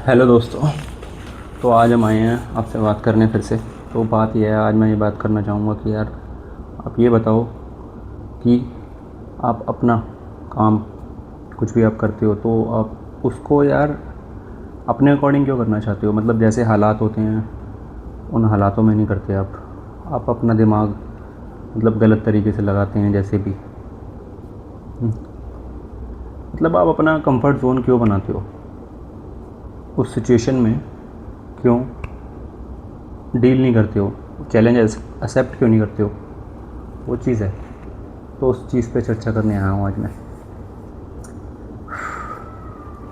Hello दोस्तों। तो आज हम आए हैं आपसे बात करने फिर से। तो बात यह है, आज मैं ये बात करना चाहूँगा कि यार आप ये बताओ कि आप अपना काम कुछ भी आप करते हो तो आप उसको यार अपने अकॉर्डिंग क्यों करना चाहते हो। मतलब जैसे हालात होते हैं उन हालातों में नहीं करते आप अपना दिमाग मतलब गलत तरीके से लगाते हैं जैसे भी। मतलब आप अपना कंफर्ट ज़ोन क्यों बनाते हो, उस सिचुएशन में क्यों डील नहीं करते हो, चैलेंज एक्सेप्ट क्यों नहीं करते हो, वो चीज़ है। तो उस चीज़ पे चर्चा करने आया हूँ आज मैं।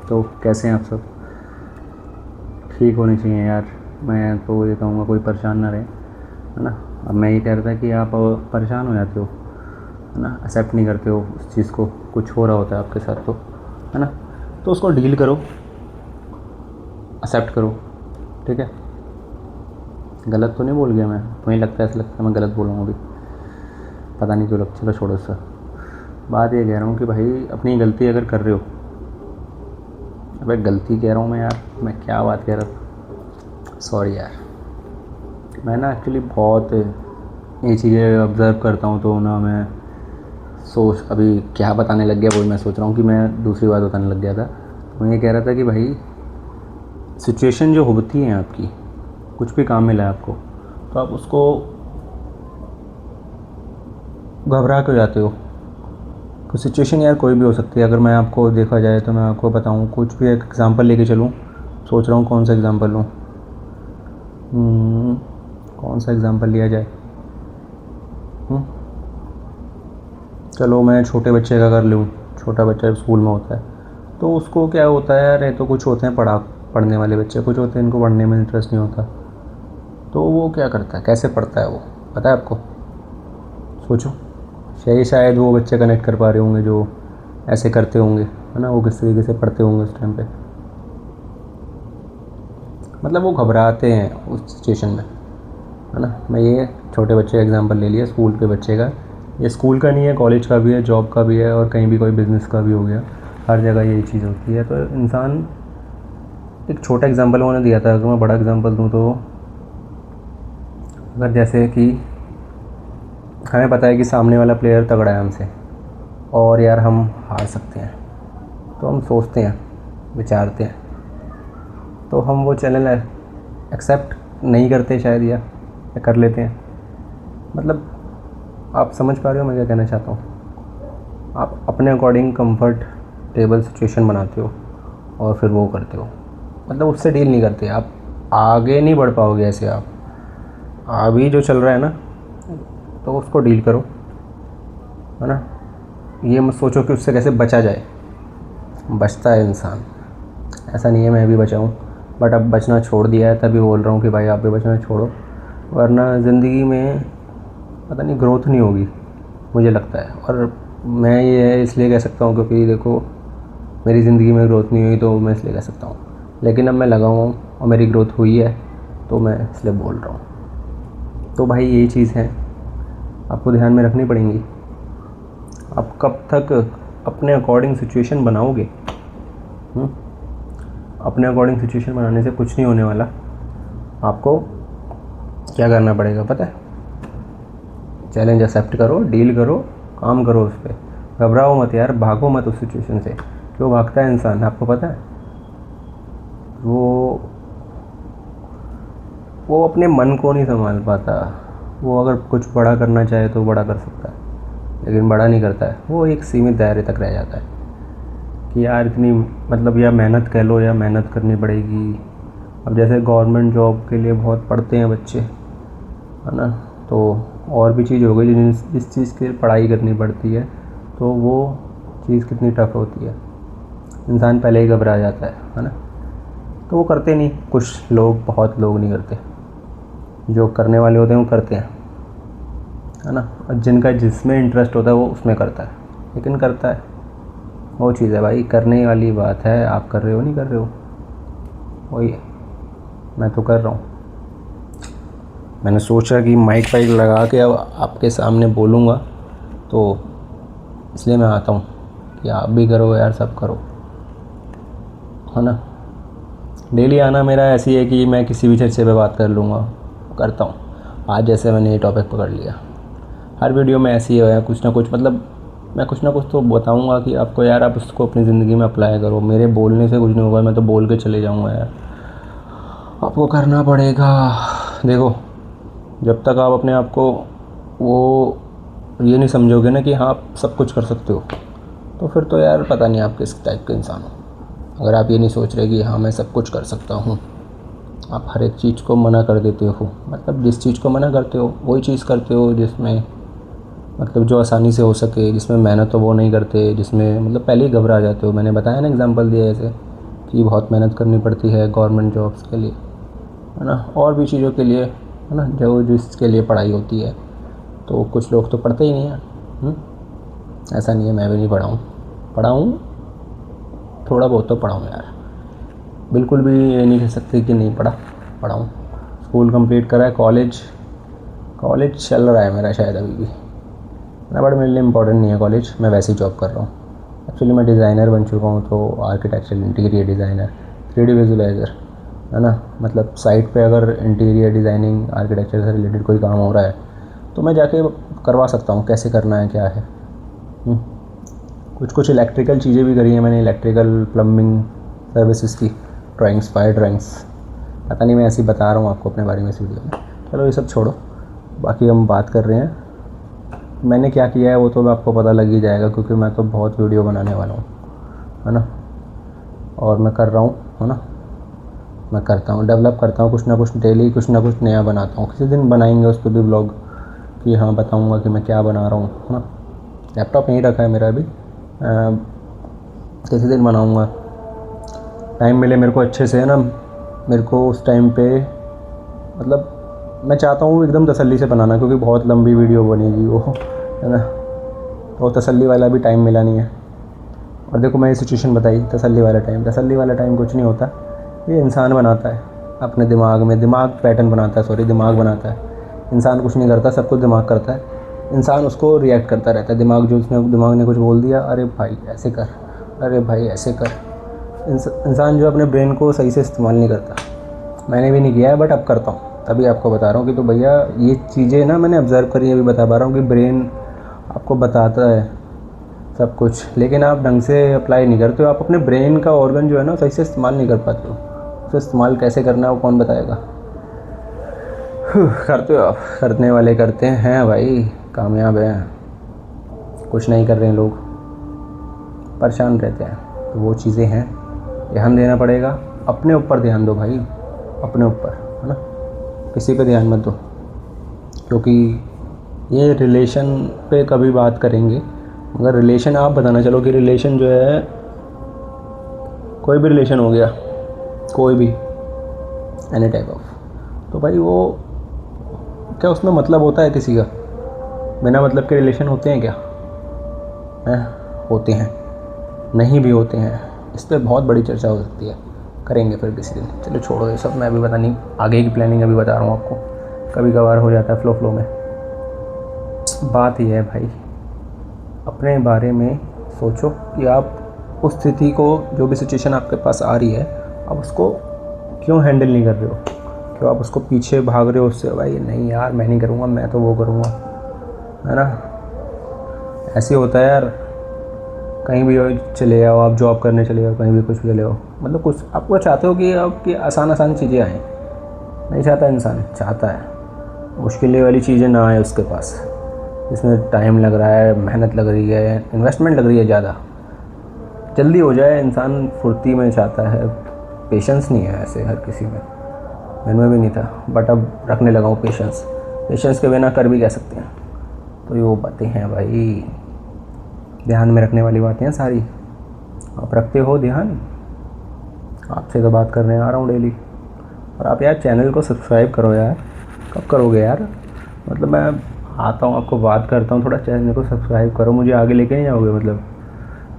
तो कैसे हैं आप सब? ठीक होने चाहिए यार। मैं तो ये कहूँगा कोई परेशान ना रहे, है ना। अब मैं ये कह रहा था कि आप परेशान हो जाते हो, है ना, एक्सेप्ट नहीं करते हो उस चीज़ को, कुछ हो रहा होता है आपके साथ तो, है ना। तो उसको डील करो, एक्सेप्ट करो, ठीक है। गलत तो नहीं बोल गया मैं? तुम्हें लगता है, ऐसा लगता है मैं गलत बोल रहा हूँ अभी, पता नहीं क्यों लग। चलो छोड़ो सर। बात ये कह रहा हूँ कि भाई अपनी गलती अगर कर रहे हो, अबे गलती कह रहा हूँ मैं यार, मैं क्या बात कह रहा था, सॉरी यार। मैं ना एक्चुअली बहुत ये चीज़ें ऑब्ज़र्व करता हूँ तो ना मैं सोच अभी क्या बताने लग गया, वही मैं सोच रहा हूँ कि मैं दूसरी बात बताने लग गया था। मैं ये कह रहा था कि भाई सिचुएशन जो होती है आपकी, कुछ भी काम मिला है आपको तो आप उसको घबरा क्यों जाते हो। तो सिचुएशन यार कोई भी हो सकती है। अगर मैं आपको देखा जाए तो मैं आपको बताऊं, कुछ भी एक एग्ज़ाम्पल लेके चलूं, सोच रहा हूँ कौन सा एग्ज़ाम्पल लूँ। कौन सा एग्ज़ाम्पल लिया जाए। चलो मैं छोटे बच्चे का कर लूँ। छोटा बच्चा स्कूल में होता है तो उसको क्या होता है यार, ये तो कुछ होते हैं पढ़ने वाले बच्चे, कुछ होते हैं इनको पढ़ने में इंटरेस्ट नहीं होता। तो वो क्या करता है, कैसे पढ़ता है वो, पता है आपको? सोचो। शायद वो बच्चे कनेक्ट कर पा रहे होंगे जो ऐसे करते होंगे, है ना। वो किस तरीके से पढ़ते होंगे उस टाइम पे, मतलब वो घबराते हैं उस सिचुएशन में, है ना। मैं ये छोटे बच्चे का एग्जांपल ले लिया, स्कूल के बच्चे का। ये स्कूल का नहीं है, कॉलेज का भी है, जॉब का भी है, और कहीं भी कोई बिज़नेस का भी हो गया। हर जगह यही चीज़ होती है। तो इंसान, एक छोटा एग्जांपल उन्होंने दिया था, अगर मैं बड़ा एग्जांपल दूँ तो अगर जैसे कि हमें पता है कि सामने वाला प्लेयर तगड़ा है हमसे और यार हम हार सकते हैं, तो हम सोचते हैं, विचारते हैं, तो हम वो चैनल एक्सेप्ट नहीं करते शायद, या कर लेते हैं। मतलब आप समझ पा रहे हो मैं क्या कहना चाहता हूँ। आप अपने अकॉर्डिंग कंफर्टेबल सिचुएशन बनाते हो और फिर वो करते हो, मतलब उससे डील नहीं करते। आप आगे नहीं बढ़ पाओगे ऐसे। आप अभी जो चल रहा है ना, तो उसको डील करो, है ना। ये मत सोचो कि उससे कैसे बचा जाए। बचता है इंसान, ऐसा नहीं है मैं भी बचाऊँ, बट अब बचना छोड़ दिया है, तभी बोल रहा हूँ कि भाई आप भी बचना छोड़ो, वरना ज़िंदगी में पता नहीं ग्रोथ नहीं होगी, मुझे लगता है। और मैं ये इसलिए कह सकता हूँ क्योंकि देखो, मेरी ज़िंदगी में ग्रोथ नहीं हुई तो मैं इसलिए कह सकता हूँ, लेकिन अब मैं लगा हूँ और मेरी ग्रोथ हुई है तो मैं इसलिए बोल रहा हूँ। तो भाई यही चीज़ है, आपको ध्यान में रखनी पड़ेंगी। आप कब तक अपने अकॉर्डिंग सिचुएशन बनाओगे? अपने अकॉर्डिंग सिचुएशन बनाने से कुछ नहीं होने वाला। आपको क्या करना पड़ेगा पता है? चैलेंज एक्सेप्ट करो, डील करो, काम करो उस पर। घबराओ मत यार, भागो मत उस सिचुएशन से। क्यों भागता है इंसान, आपको पता है? वो अपने मन को नहीं संभाल पाता। वो अगर कुछ बड़ा करना चाहे तो बड़ा कर सकता है, लेकिन बड़ा नहीं करता है। वो एक सीमित दायरे तक रह जाता है कि यार इतनी, मतलब या मेहनत कह लो, या मेहनत करनी पड़ेगी। अब जैसे गवर्नमेंट जॉब के लिए बहुत पढ़ते हैं बच्चे, है ना, तो और भी चीज़ हो गई जिस चीज़ की पढ़ाई करनी पड़ती है, तो वो चीज़ कितनी टफ़ होती है। इंसान पहले ही घबरा जाता है ना। तो वो करते नहीं, कुछ लोग, बहुत लोग नहीं करते। जो करने वाले होते हैं वो करते हैं, है ना। और जिनका जिसमें इंटरेस्ट होता है वो उसमें करता है, लेकिन करता है। वो चीज़ है भाई, करने वाली बात है। आप कर रहे हो नहीं कर रहे हो, वही मैं तो कर रहा हूँ। मैंने सोचा कि माइक वाइक लगा के अब आपके सामने बोलूँगा, तो इसलिए मैं आता हूँ कि आप भी करो यार, सब करो, है ना। डेली आना मेरा ऐसी है कि मैं किसी भी चर्चे पे बात कर लूँगा, करता हूँ। आज जैसे मैंने ये टॉपिक पकड़ लिया, हर वीडियो में ऐसी है कुछ ना कुछ, मतलब मैं कुछ ना कुछ तो बताऊँगा कि आपको यार आप उसको अपनी ज़िंदगी में अप्लाई करो। मेरे बोलने से कुछ नहीं होगा, मैं तो बोल के चले जाऊँगा यार, आपको करना पड़ेगा। देखो, जब तक आप अपने आप को वो ये नहीं समझोगे ना कि हाँ आप सब कुछ कर सकते हो, तो फिर तो यार पता नहीं आप किस टाइप के इंसान हो। अगर आप ये नहीं सोच रहे कि हाँ मैं सब कुछ कर सकता हूँ, आप हर एक चीज़ को मना कर देते हो, मतलब जिस चीज़ को मना करते हो वही चीज़ करते हो जिसमें मतलब जो आसानी से हो सके, जिसमें मेहनत तो वो नहीं करते, जिसमें मतलब पहले ही घबरा जाते हो। मैंने बताया ना, एग्जांपल दिया ऐसे कि बहुत मेहनत करनी पड़ती है गवर्नमेंट जॉब्स के लिए, है ना, और भी चीज़ों के लिए, है ना, जो जिसके लिए पढ़ाई होती है। तो कुछ लोग तो पढ़ते ही नहीं हैं। ऐसा नहीं है, मैं भी नहीं पढ़ाऊँ थोड़ा बहुत तो पढ़ाऊँ यार, बिल्कुल भी ये नहीं कह सकते कि नहीं पढ़ाऊँ। स्कूल कंप्लीट करा है, कॉलेज चल रहा है मेरा शायद अभी भी ना, बट मेरे लिए इम्पोर्टेंट नहीं है कॉलेज, मैं वैसे ही जॉब कर रहा हूँ। एक्चुअली मैं डिज़ाइनर बन चुका हूँ, तो आर्किटेक्चरल इंटीरियर डिज़ाइनर, 3D विजुलाइज़र, है ना, मतलब साइट पे अगर इंटीरियर डिज़ाइनिंग आर्किटेक्चर से रिलेटेड कोई काम हो रहा है तो मैं जाके करवा सकता हूँ, कैसे करना है क्या है। कुछ इलेक्ट्रिकल चीज़ें भी करी हैं मैंने, इलेक्ट्रिकल प्लम्बिंग सर्विसेज की ड्राइंग्स, फायर ड्राइंग्स। पता नहीं, मैं ऐसे ही बता रहा हूँ आपको अपने बारे में इस वीडियो में। चलो ये सब छोड़ो, बाकी हम बात कर रहे हैं मैंने क्या किया है, वो तो आपको पता लग ही जाएगा, क्योंकि मैं तो बहुत वीडियो बनाने वाला हूँ, है ना, और मैं कर रहा हूँ, है ना, मैं करता हूँ, डेवलप करता हूँ कुछ ना कुछ, डेली कुछ ना कुछ नया बनाता हूँ। किसी दिन बनाएंगे उस पर भी ब्लॉग कि हाँ बताऊँगा कि मैं क्या बना रहा हूँ, है ना। लैपटॉप यहीं रखा है मेरा अभी, किसी दिन बनाऊँगा, टाइम मिले मेरे को अच्छे से, है ना। मेरे को उस टाइम पे मतलब मैं चाहता हूँ एकदम तसल्ली से बनाना, क्योंकि बहुत लंबी वीडियो बनेगी वो, है ना, तो तसल्ली वाला भी टाइम मिला नहीं है। और देखो मैं ये सिचुएशन बताई, तसल्ली वाला टाइम कुछ नहीं होता, ये इंसान बनाता है अपने दिमाग में, दिमाग पैटर्न बनाता है, दिमाग बनाता है। इंसान कुछ नहीं करता, सब कुछ दिमाग करता है, इंसान उसको रिएक्ट करता रहता है। दिमाग ने कुछ बोल दिया, अरे भाई ऐसे कर, अरे भाई ऐसे कर। इंसान जो अपने ब्रेन को सही से इस्तेमाल नहीं करता। मैंने भी नहीं किया है, बट अब करता हूँ, तभी आपको बता रहा हूँ कि तो भैया ये चीज़ें ना मैंने ऑब्ज़र्व करी, अभी बता पा रहा हूँ कि ब्रेन आपको बताता है सब कुछ, लेकिन आप ढंग से अप्लाई नहीं करते हो। आप अपने ब्रेन का ऑर्गन जो है ना सही से इस्तेमाल नहीं कर पाते हो। उसे इस्तेमाल कैसे करना है वो कौन बताएगा। करते हो आप, करने वाले करते हैं भाई, कामयाब हैं। कुछ नहीं कर रहे हैं लोग, परेशान रहते हैं। तो वो चीज़ें हैं, ध्यान देना पड़ेगा। अपने ऊपर ध्यान दो भाई, अपने ऊपर, है ना, किसी पे ध्यान मत दो। क्योंकि ये रिलेशन पे कभी बात करेंगे, मगर रिलेशन आप बताना चलो कि रिलेशन जो है, कोई भी रिलेशन हो गया, कोई भी एनी टाइप ऑफ, तो भाई वो क्या उसमें मतलब होता है किसी का? बिना मतलब के रिलेशन होते हैं क्या? होते हैं, नहीं भी होते हैं। इस पर बहुत बड़ी चर्चा हो सकती है, करेंगे फिर किसी दिन। चलो छोड़ो ये सब, मैं भी पता नहीं, आगे की प्लानिंग अभी बता रहा हूँ आपको, कभी कभार हो जाता है फ्लो में। बात ये है भाई, अपने बारे में सोचो कि आप उस स्थिति को, जो भी सिचुएशन आपके पास आ रही है, आप उसको क्यों हैंडल नहीं कर रहे हो, क्यों आप उसको पीछे भाग रहे हो उससे, भाई नहीं यार मैं नहीं करूँगा, मैं तो वो करूँगा, है ना। ऐसे होता है यार, कहीं भी चले जाओ आप, जॉब करने चले जाओ, कहीं भी कुछ भी चले जाओ, मतलब कुछ आपको चाहते हो कि आपकी आसान चीज़ें आएँ, नहीं चाहता इंसान, चाहता है मुश्किल वाली चीज़ें ना आए उसके पास, इसमें टाइम लग रहा है, मेहनत लग रही है, इन्वेस्टमेंट लग रही है, ज़्यादा जल्दी हो जाए। इंसान फुर्ती में चाहता है, पेशेंस नहीं है ऐसे हर किसी में, मेरे भी नहीं था, बट अब रखने लगा हूँ पेशेंस के बिना कर भी कह सकते हैं। तो ये वो बातें हैं भाई, ध्यान में रखने वाली बातें हैं सारी। आप रखते हो ध्यान? आपसे तो बात करने आ रहा हूँ डेली। और आप यार चैनल को सब्सक्राइब करो यार, कब करोगे यार? मतलब मैं आता हूँ, आपको बात करता हूँ, थोड़ा चैनल को सब्सक्राइब करो, मुझे आगे लेके नहीं जाओगे? मतलब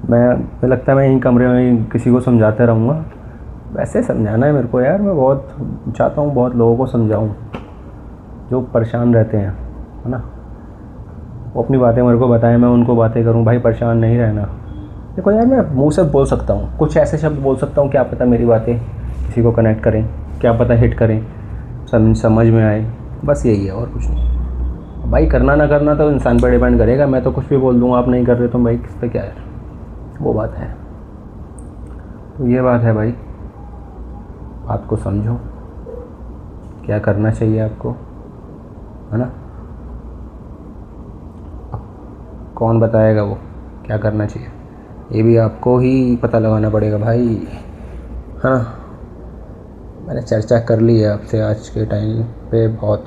मुझे लगता है मैं यहीं कमरे में किसी को समझाते रहूँगा। वैसे समझाना है मेरे को यार, मैं बहुत चाहता हूँ बहुत लोगों को समझाऊँ जो परेशान रहते हैं, है ना। वो अपनी बातें मेरे को बताएं, मैं उनको बातें करूँ। भाई परेशान नहीं रहना। देखो यार, मैं मुँह से बोल सकता हूँ, कुछ ऐसे शब्द बोल सकता हूँ, क्या पता मेरी बातें किसी को कनेक्ट करें, क्या पता हिट करें, समझ में आए, बस यही है और कुछ नहीं भाई। करना ना करना तो इंसान पर डिपेंड करेगा। मैं तो कुछ भी बोल दूँगा, आप नहीं कर रहे तो भाई किस पे क्या है, वो बात है। तो ये बात है भाई, बात को समझो, क्या करना चाहिए आपको, है ना। कौन बताएगा वो क्या करना चाहिए, ये भी आपको ही पता लगाना पड़ेगा भाई, है ना। मैंने चर्चा कर ली है आपसे आज के टाइम पे बहुत।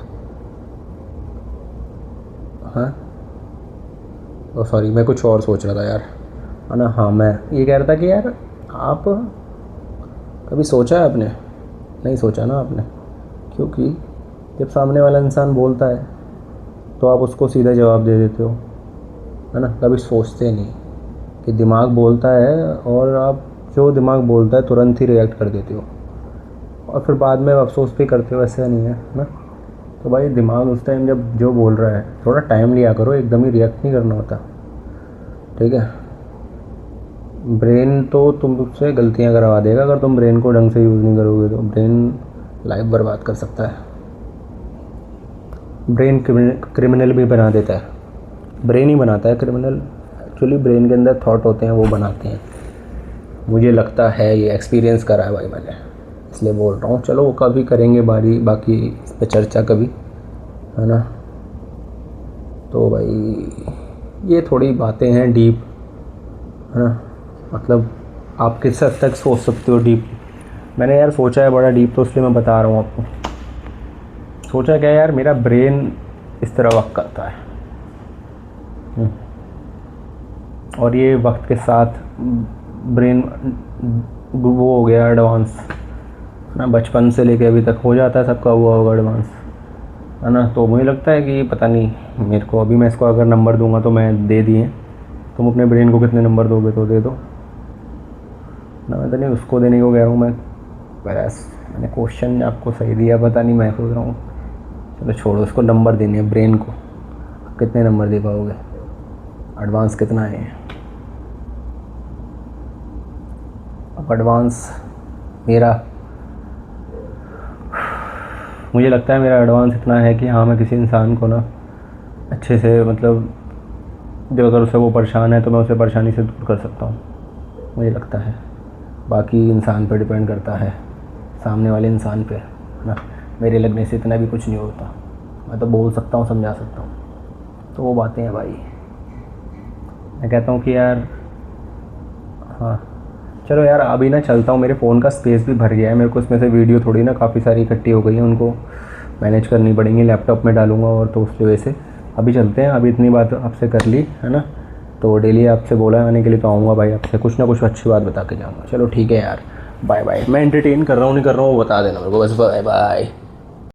हाँ ओ सॉरी, मैं कुछ और सोच रहा था यार, है ना। हाँ, मैं ये कह रहा था कि यार आप कभी सोचा है आपने, नहीं सोचा ना आपने, क्योंकि जब सामने वाला इंसान बोलता है तो आप उसको सीधा जवाब दे देते हो, है ना। कभी सोचते नहीं कि दिमाग बोलता है और आप जो दिमाग बोलता है तुरंत ही रिएक्ट कर देते हो और फिर बाद में अफसोस भी करते हो, ऐसा नहीं है ना। तो भाई दिमाग उस टाइम जब जो बोल रहा है थोड़ा टाइम लिया करो, एकदम ही रिएक्ट नहीं करना होता, ठीक है। ब्रेन तो तुमसे गलतियां करवा देगा, अगर तुम ब्रेन को ढंग से यूज़ नहीं करोगे तो ब्रेन लाइफ बर्बाद कर सकता है। ब्रेन क्रिमिनल भी बना देता है, ब्रेन ही बनाता है क्रिमिनल। एक्चुअली ब्रेन के अंदर थॉट होते हैं, वो बनाते हैं, मुझे लगता है, ये एक्सपीरियंस करा है भाई मैंने, इसलिए बोल रहा हूँ। चलो कभी करेंगे बाकी इस पर चर्चा कभी, है ना। तो भाई ये थोड़ी बातें हैं डीप, है ना। मतलब आप किस हद तक सोच सकते हो डीप, मैंने यार सोचा है बड़ा डीप, तो इसलिए मैं बता रहा हूँ आपको। सोचा क्या यार, मेरा ब्रेन इस तरह वर्क करता है, और ये वक्त के साथ ब्रेन वो हो गया एडवांस ना, बचपन से लेके अभी तक हो जाता है, सबका हुआ होगा एडवांस, है ना। तो मुझे लगता है कि पता नहीं मेरे को, अभी मैं इसको अगर नंबर दूंगा तो मैं दे दिए, तुम अपने ब्रेन को कितने नंबर दोगे तो दे दो ना। मैं तो नहीं उसको देने को कह रहा हूँ मैं, बस मैंने क्वेश्चन आपको सही दिया, पता नहीं, मैं सोच रहा हूँ चलो छोड़ो, उसको नंबर देने हैं ब्रेन को, कितने नंबर दे पाओगे, एडवांस कितना है। अब एडवांस मेरा, मुझे लगता है मेरा एडवांस इतना है कि हाँ, मैं किसी इंसान को ना अच्छे से, मतलब जब अगर उसे वो परेशान है तो मैं उसे परेशानी से दूर कर सकता हूँ, मुझे लगता है। बाकी इंसान पे डिपेंड करता है, सामने वाले इंसान पे, है ना। मेरे लगने से इतना भी कुछ नहीं होता, मैं तो बोल सकता हूँ, समझा सकता हूँ, तो वो बातें हैं भाई। मैं कहता हूँ कि यार हाँ चलो यार, अभी ना चलता हूँ, मेरे फ़ोन का स्पेस भी भर गया है, मेरे को इसमें से वीडियो थोड़ी ना काफ़ी सारी इकट्ठी हो गई है, उनको मैनेज करनी पड़ेंगी, लैपटॉप में डालूँगा, और तो उसकी वजह से अभी चलते हैं। अभी इतनी बात आपसे कर ली, है ना, तो डेली आपसे बोला आने के लिए, तो आऊँगा भाई, आपसे कुछ ना कुछ अच्छी बात बता के जाऊँगा। चलो ठीक है यार, बाय बाय। मैं एंटरटेन कर रहा हूँ नहीं कर रहा हूँ वो बता देना मेरे को, बस बाय बाय।